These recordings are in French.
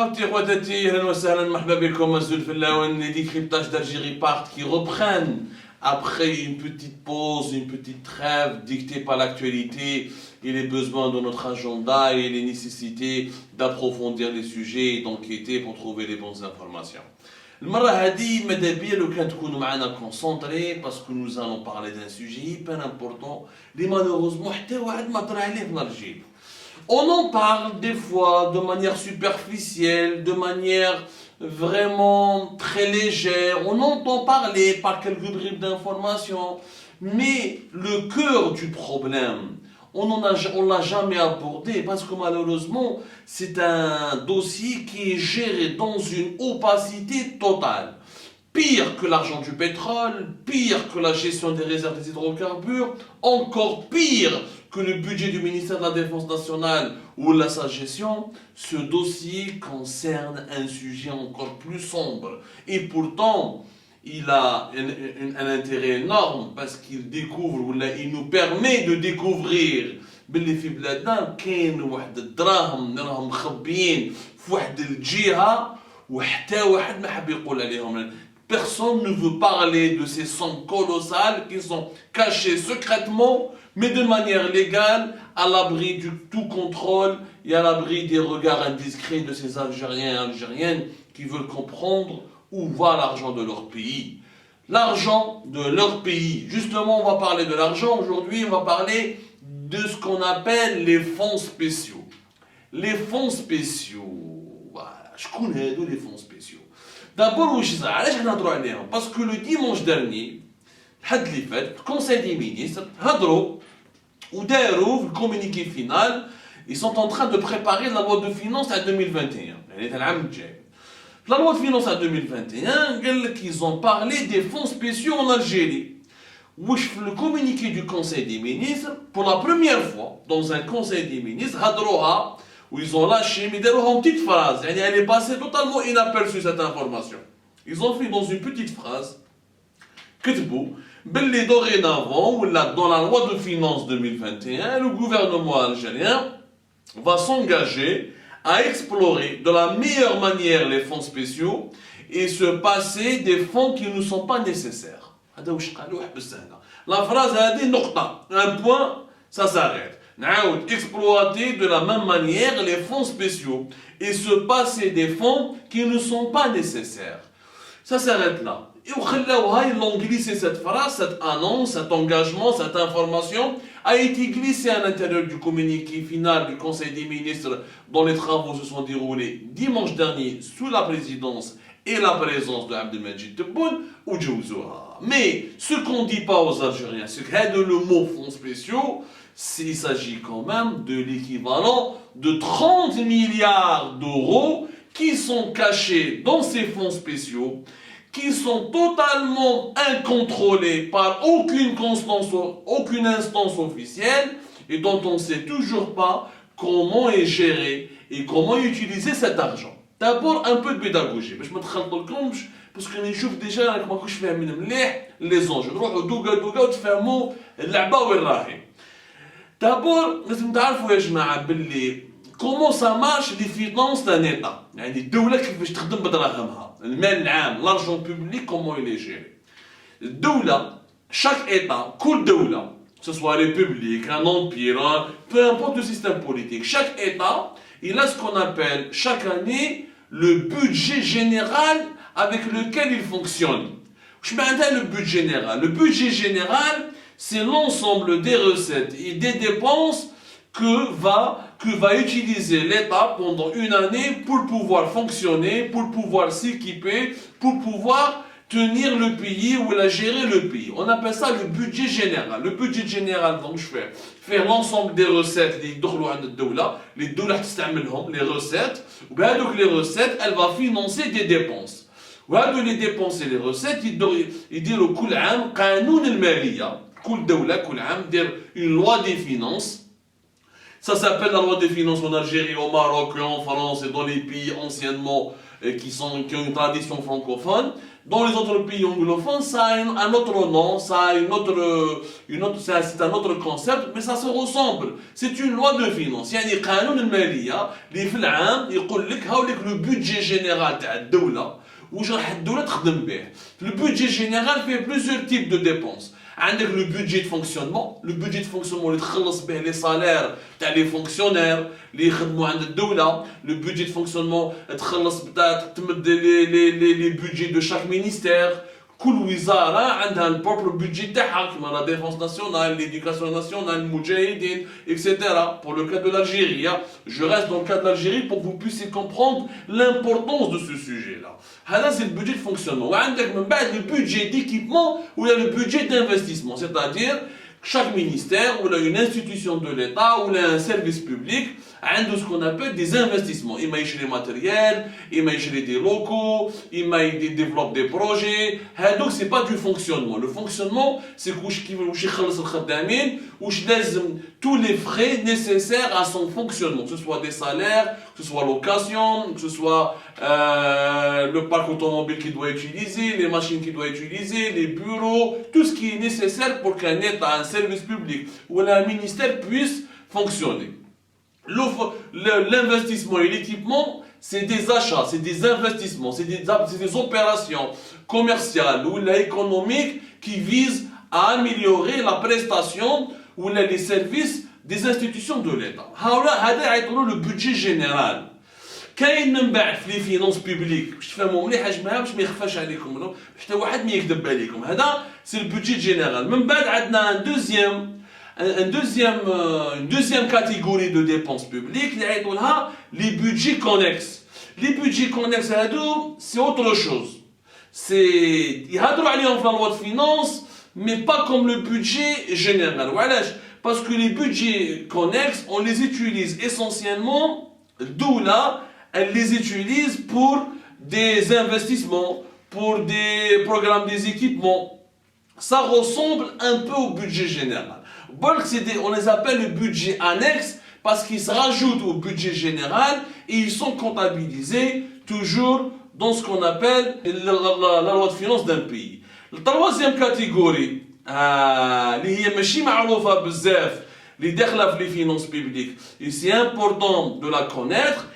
خاوتي خواتاتي اهلا وسهلا مرحبا بكم مسؤول في اللون les décryptages d'Algérie partent qui reprennent après une petite pause, une petite trêve dictée par l'actualité et les besoins de notre agenda et les nécessités d'approfondir les sujets et d'enquêter pour trouver les bonnes informations. المرة هذه ماذا بيا لو كان تكونوا معنا كونسونطري باسكو nous allons parler d'un sujet hyper important اللي malheureusement حتى واحد ما طرا عليه في الجيل. On en parle des fois de manière superficielle, de manière vraiment très légère. On entend parler par quelques bribes d'informations. Mais le cœur du problème, on ne l'a jamais abordé parce que malheureusement, c'est un dossier qui est géré dans une opacité totale. Pire que l'argent du pétrole, pire que la gestion des réserves des hydrocarbures, encore pire que le budget du ministère de la Défense nationale ou la sa gestion, ce dossier concerne un sujet encore plus sombre. Et pourtant, il a un intérêt énorme parce qu'il découvre, ou il nous permet de découvrir باللي في بلادنا كاين واحد الدراهم راهم مخبيين في واحد الجهة وحتى واحد ما حاب يقول عليهم. Personne ne veut parler de ces sommes colossales qui sont cachées secrètement, mais de manière légale, à l'abri du tout contrôle et à l'abri des regards indiscrets de ces Algériens et Algériennes qui veulent comprendre où va l'argent de leur pays. L'argent de leur pays. Justement, on va parler de l'argent. Aujourd'hui, on va parler de ce qu'on appelle les fonds spéciaux. Les fonds spéciaux. Voilà. Je connais les fonds spéciaux. D'abord, parce que le dimanche dernier, le Conseil des ministres, le communiqué final, ils sont en train de préparer la loi de finances à 2021. La loi de finances à 2021, ils ont parlé des fonds spéciaux en Algérie. Le communiqué du Conseil des ministres, pour la première fois, dans un Conseil des ministres, où ils ont lâché, mais derrière une petite phrase, elle est passée totalement inaperçue cette information. Ils ont fait dans une petite phrase, dorénavant, dans la loi de finances 2021, le gouvernement algérien va s'engager à explorer de la meilleure manière les fonds spéciaux et se passer des fonds qui ne sont pas nécessaires. La phrase a dit un point, ça s'arrête. Exploiter de la même manière les fonds spéciaux et se passer des fonds qui ne sont pas nécessaires. Ça s'arrête là. Et ils ont glissé cette phrase, cette annonce, cet engagement, cette information a été glissée à l'intérieur du communiqué final du Conseil des ministres dont les travaux se sont déroulés dimanche dernier sous la présidence et la présence de Abdelmajid Tebboune ou Djouzoura. Mais ce qu'on ne dit pas aux Algériens, c'est que le mot fonds spéciaux, il s'agit quand même de l'équivalent de 30 milliards d'euros qui sont cachés dans ces fonds spéciaux, qui sont totalement incontrôlés par aucune instance officielle et dont on ne sait toujours pas comment est géré et comment utiliser cet argent. D'abord, un peu de pédagogie. Je me trompe parce que je vois déjà comment je fais les enjeux. Je vais faire D'abord, لازم تعرفوا يا جماعة باللي comment ça marche les finances d'un État. يعني الدولة كيفاش تخدم بدراهمها. المال العام, l'argent public, comment il est géré. الدولة, chaque État, كل دولة, que ce soit république, un empire, peu importe le système politique, chaque État, il a ce qu'on appelle chaque année le budget général avec lequel il fonctionne. Je m'entends le budget général. Le budget général, c'est l'ensemble des recettes et des dépenses que va utiliser l'État pendant une année pour pouvoir fonctionner, pour pouvoir s'équiper, pour pouvoir tenir le pays ou la gérer le pays. On appelle ça le budget général. Le budget général, donc je fais faire l'ensemble des recettes, les recettes, donc les recettes, elle va financer des dépenses. Les dépenses et les recettes, ils disent كل عام قانون المالية. كل دولة كل عام دير une loi des finances. Ça s'appelle la loi des finances en Algérie, au Maroc, en France et dans les pays anciennement qui ont une tradition francophone. Dans les autres pays anglophones, ça a un autre nom, ça a c'est un autre concept, mais ça se ressemble. C'est une loi de finance. يعني قانون المالية اللي في العام يقول لك هاوليك لو بودجي جينيرال تاع الدولة واش راح الدولة تخدم به. Le budget général fait plusieurs types de dépenses. عندك le budget de fonctionnement, le budget de fonctionnement اللي تخلص به les salaires تاع les fonctionnaires اللي يخدموا عند الدولة. Le budget de fonctionnement تخلص تمد les budgets de chaque ministère. كل وزارة عندها البروبر بودجي تاعها كما la défense nationale, l'éducation nationale, المجاهدين, etc. Pour le cas de l'Algérie, je reste dans le cas de l'Algérie pour que vous puissiez comprendre l'importance de ce sujet-là. هذا c'est le budget de fonctionnement. وعندك من بعد le budget d'équipement ou le budget d'investissement, c'est-à-dire chaque ministère ou une institution de l'État ou un service public a ce qu'on appelle des investissements. Il y a des matériels, il y a des locaux, il y a des développent des projets. Donc c'est pas du fonctionnement. Le fonctionnement, c'est tous les frais nécessaires à son fonctionnement, que ce soit des salaires, que ce soit location, que ce soit le parc automobile qu'il doit utiliser, les machines qu'il doit utiliser, les bureaux, tout ce qui est nécessaire pour qu'un État, un service public ou un ministère puisse fonctionner. L'investissement et l'équipement, c'est des achats, c'est des investissements, c'est des opérations commerciales ou économiques qui visent à améliorer la prestation ou les services des institutions de l'État. C'est le budget général. كاين من بعد في لي فينانس بوبليك باش تفهموا مليح حجمها باش ما يخفاش عليكم حتى واحد ما يكذب عليكم. هذا سي البودجي جينيرال. من بعد عندنا une deuxième catégorie de dépenses publiques اللي يعيطوا لها les budgets connexes. Les budgets connexes هادو c'est autre chose. C'est يهضروا عليهم في la loi de finances mais pas comme le budget général. وعلاش؟ Parce que les budgets connexes on les utilise essentiellement الدولة elle les utilise pour des investissements, pour des programmes des équipements. Ça ressemble un peu au budget général. On les appelle le budget annexe parce qu'ils se rajoutent au budget général et ils sont comptabilisés toujours dans ce qu'on appelle la loi de finances d'un pays. La troisième catégorie, اللي هي ماشي معروفة بزاف اللي داخلة في les finances publiques, et c'est important de la connaître.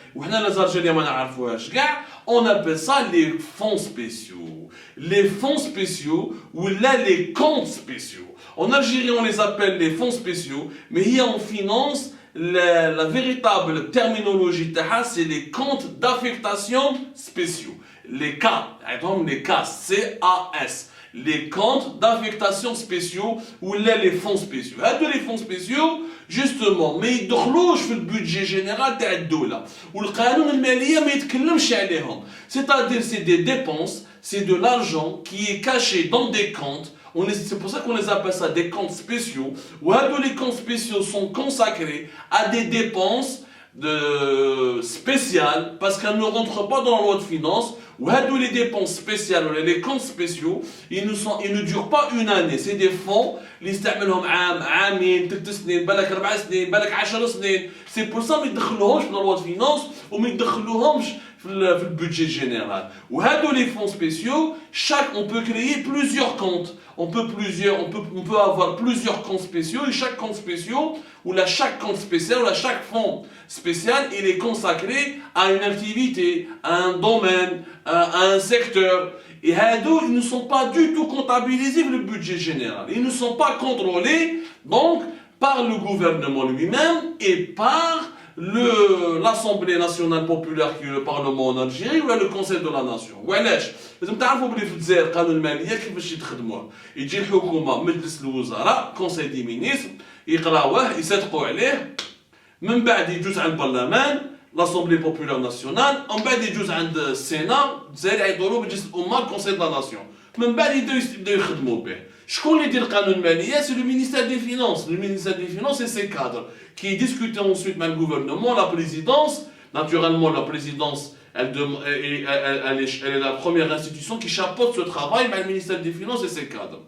On appelle ça les fonds spéciaux. Les fonds spéciaux ou là les comptes spéciaux. En Algérie, on les appelle les fonds spéciaux, mais ici en finance, la véritable terminologie, c'est les comptes d'affectation spéciaux. Les cas, les CAS, C-A-S. Les comptes d'affectation spéciaux ou les fonds spéciaux. Les fonds spéciaux, justement, mais ils دخلوش في البودجي جينيرال تاع الدولة والقانون المالية ما يتكلمش عليهم. C'est-à-dire c'est des dépenses, c'est de l'argent qui est caché dans des comptes. C'est pour ça qu'on les appelle ça des comptes spéciaux. Les comptes spéciaux sont consacrés à des dépenses spéciales parce qu'elles ne rentrent pas dans la loi de finances. Les dépenses spéciales, les comptes spéciaux, ils ne durent pas une année. C'est des fonds, ils يستعملهم عام, عامين, 3 سنين, بالك 4 سنين, بالك 10 سنين. C'est pour ça qu'ils ne يدخلوهمش dans la loi de finances ou ما يدخلوهمش في le budget général. Les fonds spéciaux, on peut créer plusieurs comptes. On peut avoir plusieurs comptes spéciaux et chaque compte spécial ou chaque compte spécial ou chaque fonds spécial, il est consacré à une activité, à un domaine, à un secteur. Et ils ne sont pas du tout comptabilisés dans le budget général. Ils ne sont pas contrôlés donc par le gouvernement lui-même et par l'Assemblée nationale populaire qui est le Parlement en Algérie ou le Conseil de la Nation. وعلاش؟ لازم تعرفوا بلي في الجزائر القانون المالية كيفاش يتخدموه. يجي الحكومة مجلس الوزراء كونساي دي مينيستر يقراوه يصدقوا عليه من بعد يجوز عند البرلمان l'Assemblée populaire nationale ومن بعد يجوز عند السينات الجزائر يعيطوا مجلس الأمة كونساي دو لا ناسيون من بعد يبداو يخدموا به. شكون اللي يدير القانون المالية؟ C'est le ministère des Finances. Le ministère des Finances et ses cadres qui discutent ensuite avec le gouvernement, la présidence. Naturellement, la présidence, elle est la première institution qui chapeaute ce travail avec le ministère des Finances et ses cadres.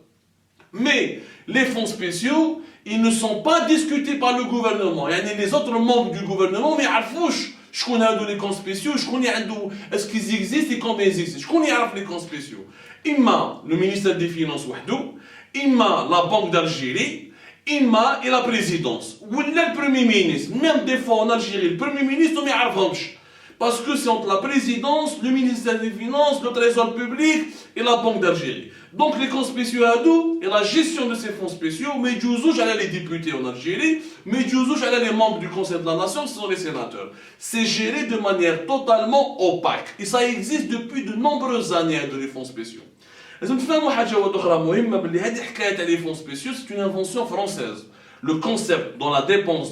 Mais les fonds spéciaux, ils ne sont pas discutés par le gouvernement. يعني les autres membres du gouvernement ما يعرفوش شكون هادو les comptes spéciaux, شكون عنده est-ce qu'ils existent et combien ils existent. شكون يعرف les comptes spéciaux. إما le ministère des Finances وحده, إما la Banque d'Algérie, إما et la présidence. ولا le Premier ministre. Même des fois en Algérie, le Premier ministre ما يعرفهمش. Parce que c'est entre la présidence, le ministère des Finances, le Trésor public et la Banque d'Algérie. Donc les comptes spéciaux à nous et la gestion de ces fonds spéciaux, mais Djouzouj allait les députés en Algérie, mais Djouzouj allait les membres du Conseil de la Nation, ce sont les sénateurs. C'est géré de manière totalement opaque. Et ça existe depuis de nombreuses années de les fonds spéciaux. لازم تفهموا حاجة أخرى مهمة باللي هذه حكاية les fonds spéciaux, c'est une invention française. Le concept dans la dépense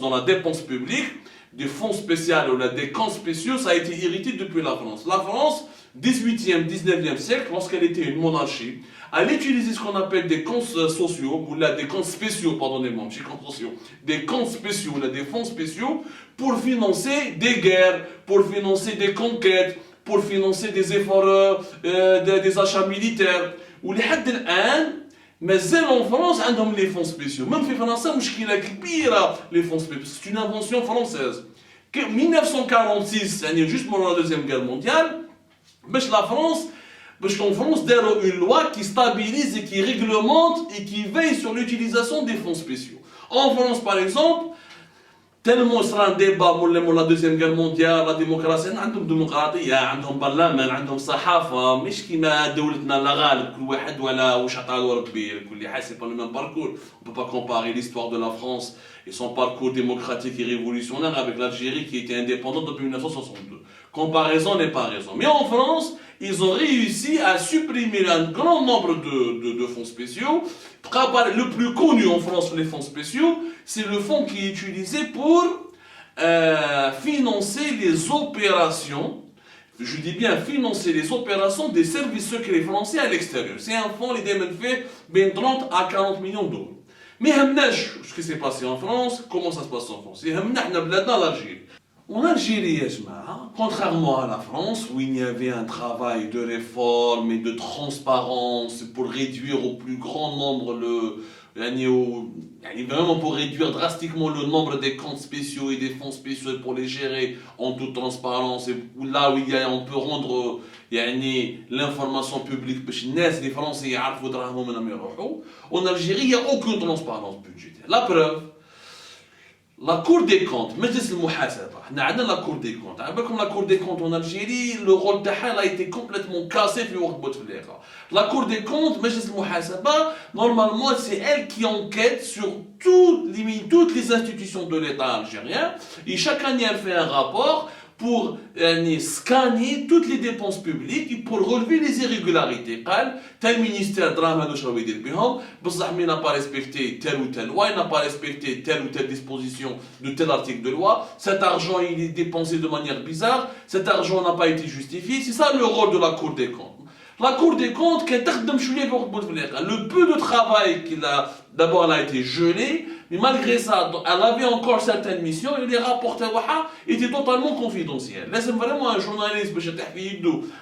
publique, des fonds spéciaux ou des comptes spéciaux, ça a été hérité depuis la France. La France, 18e, 19e siècle, lorsqu'elle était une monarchie, elle utilisait ce qu'on appelle des comptes sociaux, ou là, des comptes spéciaux, pardonnez-moi, je comptes sociaux, des comptes spéciaux, là, des fonds spéciaux, pour financer des guerres, pour financer des conquêtes, pour financer des efforts, des achats militaires. Ou les مازال en France عندهم les fonds spéciaux. Même في فرنسا مشكلة كبيرة les fonds spéciaux. C'est une invention française. 1946, يعني juste pendant la deuxième guerre mondiale, باش en France داروا une loi qui stabilise et qui réglemente et qui veille sur l'utilisation des fonds spéciaux. En France par exemple, tellement sera un débat pour la deuxième guerre mondiale, la démocratie, عندهم ديمقراطية, عندهم برلمان, عندهم صحافة, مش كيما دولتنا لا غالب كل واحد ولا واش عطاله ربي, كل حاجة c'est pas le même parcours. On peut pas comparer l'histoire de la France et son parcours démocratique et révolutionnaire avec l'Algérie qui était indépendante depuis 1962. Comparaison n'est pas raison. Mais en France, ils ont réussi à supprimer un grand nombre de fonds spéciaux. Le plus connu en France, les fonds spéciaux, c'est le fonds qui est utilisé pour financer les opérations, je dis bien financer les opérations des services secrets français à l'extérieur. C'est un fonds qui est fait de 30 à 40 millions d'euros. Mais ce qui s'est passé en France, comment ça se passe en France? C'est l'Algérie. En Algérie, contrairement à la France, où il y avait un travail de réforme et de transparence pour réduire au plus grand nombre vraiment pour réduire drastiquement le nombre des comptes spéciaux et des fonds spéciaux pour les gérer en toute transparence, et là où on peut rendre l'information publique, les Français en Algérie, il n'y a aucune transparence budgétaire. La preuve, la Cour des comptes, مجلس المحاسبة, احنا عندنا la Cour des comptes. Comme la Cour des comptes en Algérie, le rôle تاعها a été complètement cassé في وقت بوتفليقة. La Cour des comptes, مجلس المحاسبة, normalement c'est elle qui enquête sur toutes les institutions de l'État algérien, et chaque année elle fait un rapport pour scanner toutes les dépenses publiques et pour relever les irrégularités. Tel ministère n'a pas respecté telle ou telle loi, il n'a pas respecté telle ou telle disposition de tel article de loi, cet argent il est dépensé de manière bizarre, cet argent n'a pas été justifié. C'est ça le rôle de la Cour des comptes. La Cour des comptes, le peu de travail qu'il a, d'abord elle a été gelée, mais malgré ça, elle avait encore certaines missions et les rapports étaient totalement confidentiels. Là, c'est vraiment un journaliste,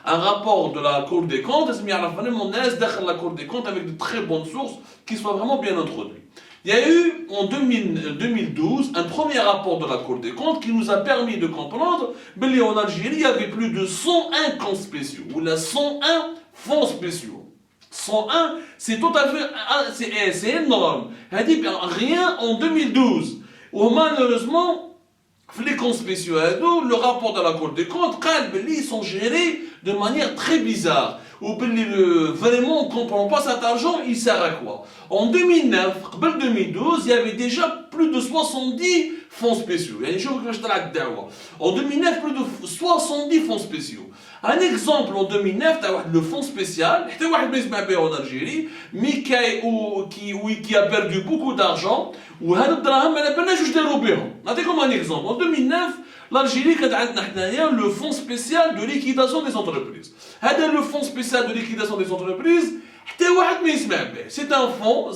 un rapport de la Cour des comptes, il y a vraiment la Cour des comptes avec de très bonnes sources qui soient vraiment bien introduites. Il y a eu en 2012 un premier rapport de la Cour des comptes qui nous a permis de comprendre qu'en Algérie, il y avait plus de 101 comptes spéciaux, ou la 101 fonds spéciaux. 101, c'est tout à fait, c'est énorme. Rien en 2012. Ou malheureusement, les comptes spéciaux, le rapport de la Cour des comptes, ils sont gérés de manière très bizarre. Ou vraiment, on ne comprend pas cet argent, il sert à quoi? En 2009, 2012, il y avait déjà plus de 70 fonds spéciaux. En 2009, plus de 70 fonds spéciaux. Un exemple, en 2009, le fonds spécial, en Algérie, mais qui a perdu beaucoup d'argent, ou comme un exemple. En 2009, l'Algérie a le fonds spécial de liquidation des entreprises. Le fonds spécial de liquidation des entreprises, c'est un fonds,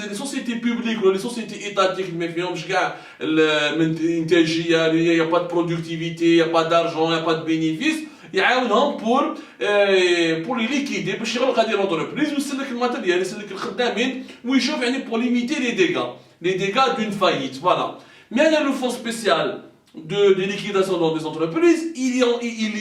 les sociétés publiques ou les sociétés étatiques, il n'y a pas de productivité, il n'y a pas d'argent, il n'y a pas de bénéfices, يعاونهم pour les liquider باش يغلق هذه l'entreprise ويسلك الماتيريال يسلك الخدامين ويشوف يعني pour limiter les dégâts d'une faillite. Voilà. Mais le fonds spécial de liquidation dans des entreprises, il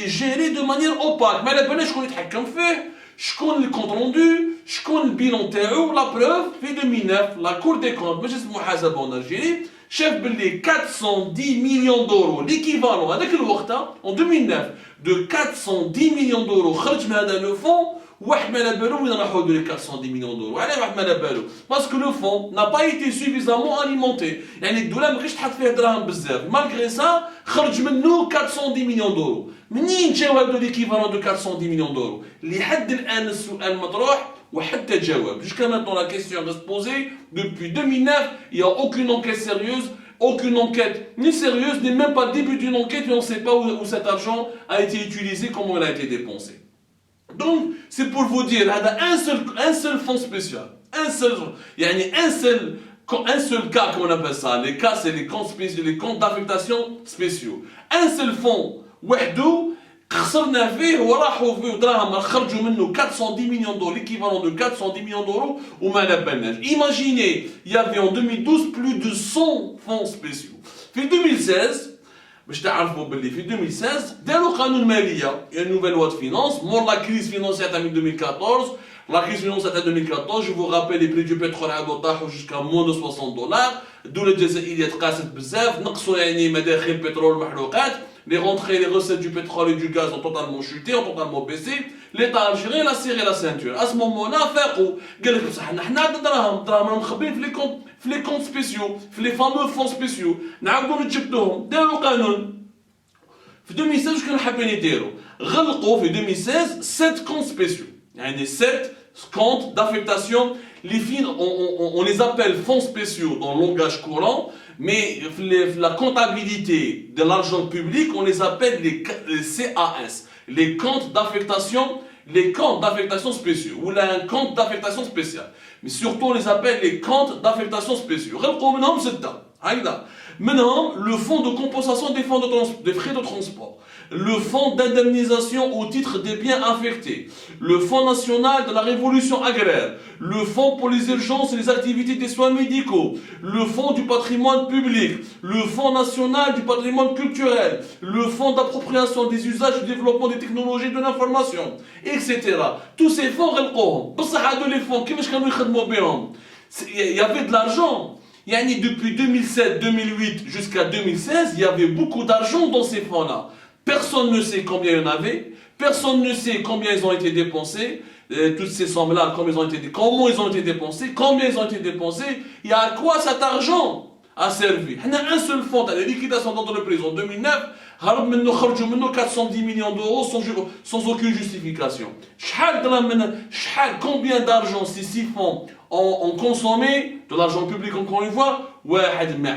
est géré de manière opaque. Mais la شكون يتحكم فيه, شكون le compte rendu, شكون le bilan تاعو. La preuve, في 2009, la Cour des comptes, مجلس المحاسبة en Algérie, chef باللي 410 millions d'euros, l'équivalent هذاك الوقت en 2009 de 410 millions d'euros خرج من هذا le fonds. واحد ما على بالو وين راحوا هذول 410 مليون دولار. وعلاش واحد ما على بالو؟ باسكو لو فون n'a pas été suffisamment alimenté. يعني الدوله ما كانش تحط فيه دراهم بزاف. مالغري سا خرج منه 410 مليون دولار. منين جاو هذو ليكيفالون دو 410 مليون دولار؟ لحد الان السؤال مطروح وحتى جواب. Jusqu'à maintenant la question reste posée. Depuis 2009, il n'y a aucune enquête sérieuse. Aucune enquête ni sérieuse, ni même pas le début d'une enquête et on ne sait pas où cet argent a été utilisé, comment il a été dépensé. Donc, c'est pour vous dire, il y a un seul fonds spécial, un seul cas, comme on appelle ça. Les cas, c'est les comptes d'affectation spéciaux. Un seul fonds, وحده خسرنا فيه وراحوا فيه دراهم خرجوا منه 410 millions d'euros, l'équivalent de 410 millions d'euros وما على بالناش. Imaginez, il y avait en 2012 plus de 100 fonds spéciaux. في 2016, باش تعرفوا باللي في 2016 داروا قانون ماليه une nouvelle loi de finances mort la crise financière de 2014. La crise financière de 2014, je vous rappelle, les prix du pétrole عادوا طاحوا jusqu'à moins de 60 dollars. الدولة الجزائرية تقاست بزاف, نقصوا يعني مداخل البترول والمحروقات. Les rentrées, les recettes du pétrole et du gaz ont totalement chuté, ont totalement baissé. L'État algérien a serré la ceinture. À ce moment-là, فاقوا قال لك بصح حنا عندنا دراهم مخبين في les comptes spéciaux, في les fameux fonds spéciaux. نعاودوا نتجبدوهم. داروا قانون. في 2016 كانوا حابين يديروا. غلقوا في 2016 7 comptes spéciaux. يعني 7 comptes d'affectation. On les appelle fonds spéciaux dans le langage courant, mais la comptabilité de l'argent public, on les appelle les CAS, les comptes d'affectation spéciaux, ou là, un compte d'affectation spéciale. Mais surtout, on les appelle les comptes d'affectation spéciaux. Maintenant, le fonds de compensation des frais de transport, le fonds d'indemnisation au titre des biens affectés, le fonds national de la révolution agraire, le fonds pour les urgences et les activités des soins médicaux, le fonds du patrimoine public, le fonds national du patrimoine culturel, le fonds d'appropriation des usages et développement des technologies de l'information, etc. Tous ces fonds, les fonds, il y avait de l'argent. Depuis 2007-2008 jusqu'à 2016, il y avait beaucoup d'argent dans ces fonds-là. Personne ne sait combien il y en avait, personne ne sait combien ils ont été dépensés, toutes ces sommes-là, comment ils ont été dépensés, combien ils ont été dépensés, et à quoi cet argent a servi. Il y a un seul fonds, la liquidation d'entreprise en 2009, 410 millions d'euros sans aucune justification. Combien d'argent ces 6 fonds ont consommé de l'argent public encore une fois? واحد ما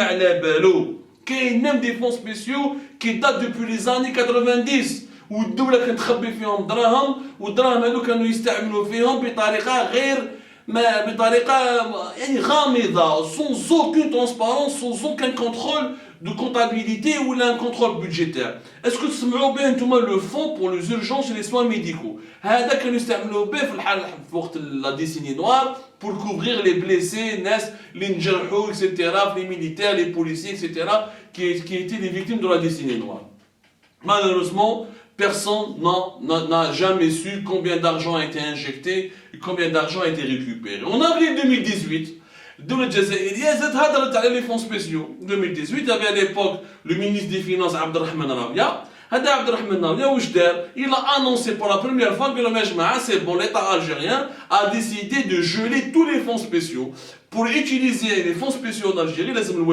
على بالو. كاين même des fonds spéciaux qui datent depuis les années 90 والدولة كانت تخبي فيهم دراهم والدراهم هذو كانوا يستعملوا فيهم بطريقة يعني غامضة, sans aucune transparence, sans aucun contrôle de comptabilité ou un contrôle budgétaire. Est-ce que تسمعوا به انتم le fonds pour les urgences et les soins médicaux? هذا كانوا يستعملوا به في وقت la décennie noire pour couvrir les blessés, les njarhou, etc., les militaires, les policiers, etc., qui étaient les victimes de la décennie noire. Malheureusement, personne n'a jamais su combien d'argent a été injecté et combien d'argent a été récupéré. En avril 2018, الدولة الجزائرية زادت هضرت على les fonds spéciaux. En 2018, il y avait à l'époque le ministre des Finances Abdelrahman Rabia. هذا عبد الرحمن رابيا واش دار؟ Il a annoncé pour la première fois que le جماعة c'est bon, l'État algérien a décidé de geler tous les fonds spéciaux. Pour utiliser les fonds spéciaux en Algérie, لازم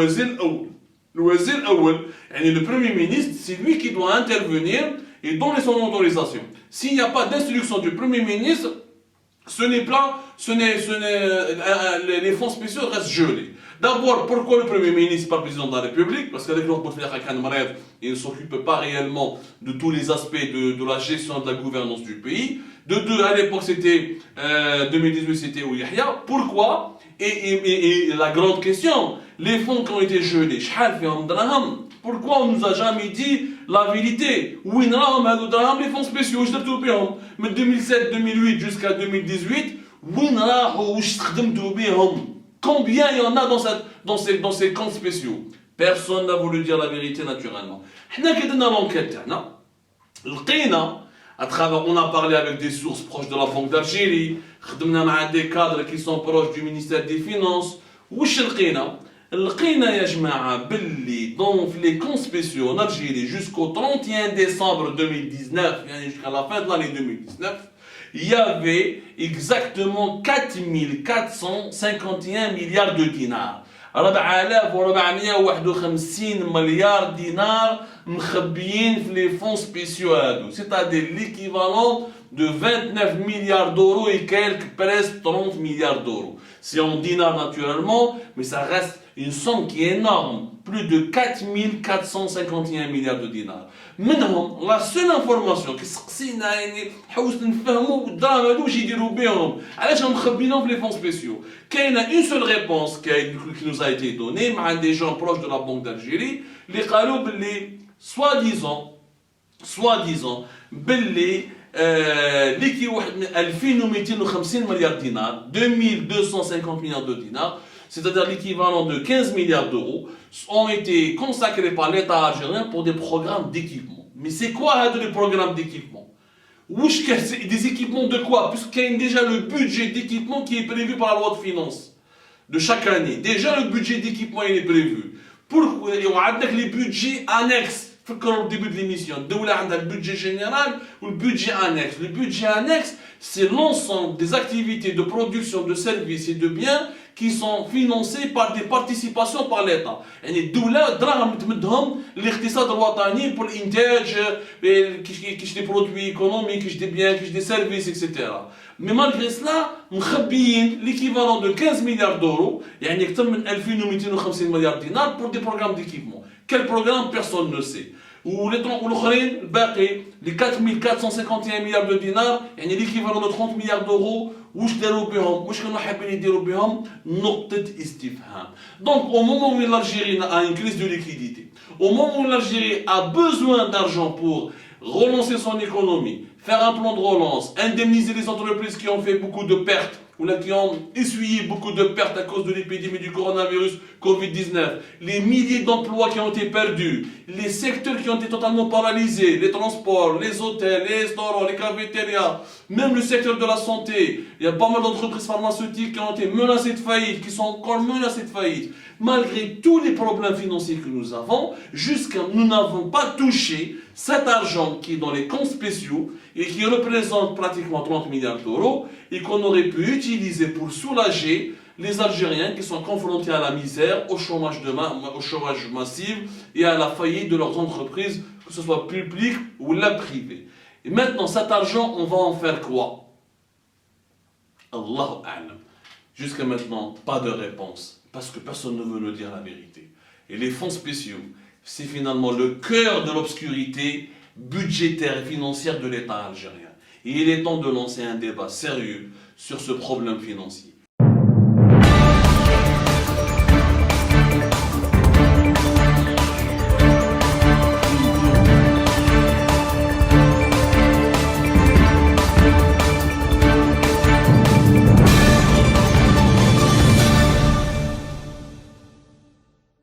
الوزير الأول. يعني le premier ministre, c'est lui qui doit intervenir et donner son autorisation. S'il n'y a pas d'instruction du premier ministre, les fonds spéciaux restent gelés. D'abord, pourquoi le Premier ministre, pas le président de la République? Parce qu'avec leur il ne s'occupe pas réellement de tous les aspects de la gestion de la gouvernance du pays. De deux, à l'époque, c'était 2018, c'était Ouyahia. Pourquoi? Et la grande question, les fonds qui ont été gelés, pourquoi on ne nous a jamais dit la vérité. وين راهم هادو دراهم les fonds spéciaux واش درتو بهم من 2007-2008 jusqu'à 2018 وين راحوا واش استخدمتوا بهم. Combien il y en a dans ces comptes spéciaux? Personne n'a voulu dire la vérité naturellement. حنا كي درنا l'enquête تاعنا لقينا à travers, on a parlé avec des sources proches de la Banque d'Algérie, خدمنا مع des cadres qui sont proches du ministère des Finances. واش لقينا يا جماعة باللي dans les comptes spéciaux en Algérie jusqu'au 31 décembre 2019, jusqu'à la fin de l'année 2019, il y avait exactement 4451 milliards de dinars. 4451 مليار دينار مخبيين في les fonds spéciaux هادو. C'est-à-dire l'équivalent de 29 milliards d'euros et quelques, presque 30 milliards d'euros. C'est en dinars naturellement, mais ça reste une somme qui est énorme. Plus de 4451 milliards de dinars. Maintenant, la seule information qui سقسينا يعني حوس نفهموا الدراهم هادو واش يديروا بهم علاش مخبينهم في les fonds spéciaux. كاينه une seule réponse qui nous a été donnée مع des gens proches de la Banque d'Algérie اللي قالوا باللي soi-disant باللي ليكي واحد 2250 مليار دينار 2250 milliards de dinars, c'est-à-dire l'équivalent de 15 milliards d'euros, ont été consacrés par l'État algérien pour des programmes d'équipement. Mais c'est quoi les programmes d'équipement? Des équipements de quoi? Puisqu'il y a déjà le budget d'équipement qui est prévu par la loi de finances de chaque année. Déjà le budget d'équipement il est prévu. Pourquoi? Il y a les budgets annexes. Au début de l'émission, le budget général ou le budget annexe. Le budget annexe, c'est l'ensemble des activités de production de services et de biens qui sont financés par des participations par l'État. يعني الدولة دراهم تمدهم للاقتصاد الوطني pour الإنتاج كيش des produits économiques, كيش des biens, كيش des services, etc. Mais malgré cela, مخبيين l'équivalent de 15 milliards d'euros, يعني أكثر من 2250 milliards de dinars pour des programmes d'équipement. Quel programme? Personne ne sait. والاخرين الباقي les 4451 milliards de dinars يعني l'équivalent de 30 milliards d'euros واش داروا بهم واش كانوا حابين يديروا بهم نقطة استفهام. Donc au moment où l'Algérie a une crise de liquidité, au moment où l'Algérie a besoin d'argent pour relancer son économie, faire un plan de relance, indemniser les entreprises qui ont fait beaucoup de pertes ou là qui ont essuyé beaucoup de pertes à cause de l'épidémie du coronavirus Covid-19, les milliers d'emplois qui ont été perdus, les secteurs qui ont été totalement paralysés, les transports, les hôtels, les restaurants, les cafétérias, même le secteur de la santé. Il y a pas mal d'entreprises pharmaceutiques qui ont été menacées de faillite, qui sont encore menacées de faillite. Malgré tous les problèmes financiers que nous avons, nous n'avons pas touché cet argent qui est dans les comptes spéciaux et qui représente pratiquement 30 milliards d'euros et qu'on aurait pu utiliser pour soulager les Algériens qui sont confrontés à la misère, au chômage massif et à la faillite de leurs entreprises, que ce soit publiques ou la privée. Et maintenant, cet argent, on va en faire quoi? Allahu A'lam. Jusqu'à maintenant, pas de réponse. Parce que personne ne veut nous dire la vérité. Et les fonds spéciaux, c'est finalement le cœur de l'obscurité budgétaire et financière de l'État algérien. Et il est temps de lancer un débat sérieux sur ce problème financier.